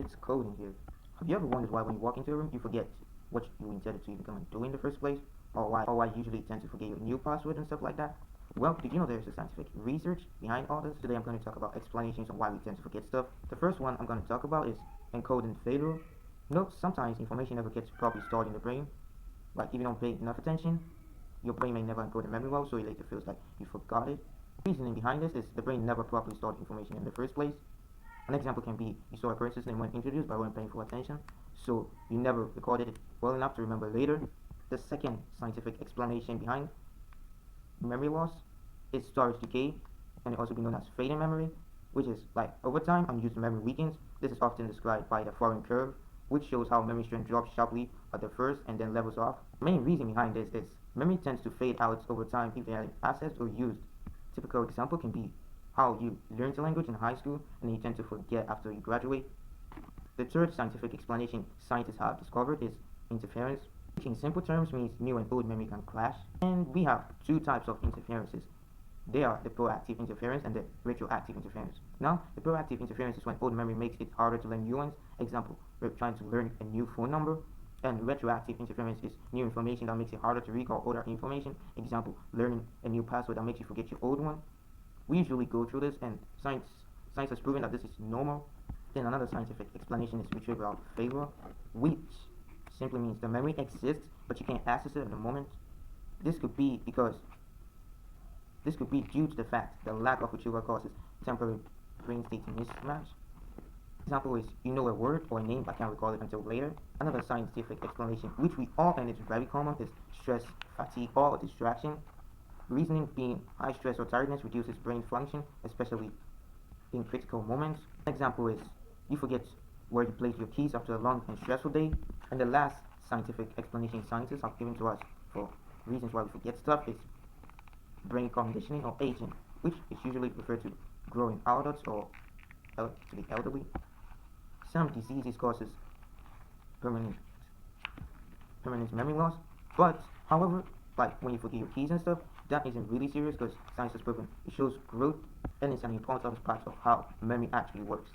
It's coding here. Have you ever wondered why when you walk into a room you forget what you intended to even come and do in the first place? Or why you usually tend to forget your new password and stuff like that? Well, did you know there's a scientific research behind all this? Today I'm going to talk about explanations on why we tend to forget stuff. The first one I'm going to talk about is encoding failure. Sometimes information never gets properly stored in the brain. Like if you don't pay enough attention, your brain may never encode the memory well, so it later feels like you forgot it. The reasoning behind this is the brain never properly stored information in the first place. An example can be you saw a person's name when introduced but weren't paying full attention, so you never recorded it well enough to remember later. The second scientific explanation behind memory loss is storage decay, and it also be known as fading memory, which is like over time unused memory weakens. This is often described by the Fourier curve, which shows how memory strength drops sharply at the first and then levels off. The main reason behind this is memory tends to fade out over time if they are accessed or used. Typical example can be how you learn a language in high school and then you tend to forget after you graduate. The third scientific explanation scientists have discovered is interference, which in simple terms means new and old memory can clash. And we have two types of interferences. They are the proactive interference and the retroactive interference. Now, the proactive interference is when old memory makes it harder to learn new ones. Example, we're trying to learn a new phone number. And retroactive interference is new information that makes it harder to recall older information. Example, learning a new password that makes you forget your old one. We usually go through this, and science has proven that this is normal. Then another scientific explanation is retrieval failure, which simply means the memory exists, but you can't access it at the moment. This could be due to the fact the lack of retrieval causes temporary brain state mismatch. Example is you know a word or a name but can't recall it until later. Another scientific explanation, which we all find is very common, is stress, fatigue, or distraction. Reasoning being high stress or tiredness reduces brain function, especially in critical moments. An example is you forget where you placed your keys after a long and stressful day. And the last scientific explanation scientists have given to us for reasons why we forget stuff is brain conditioning or aging, which is usually referred to growing adults or to the elderly. Some diseases causes permanent memory loss, but however, like when you forget your keys and stuff, that isn't really serious because science has proven it shows growth and it's an important part of how memory actually works.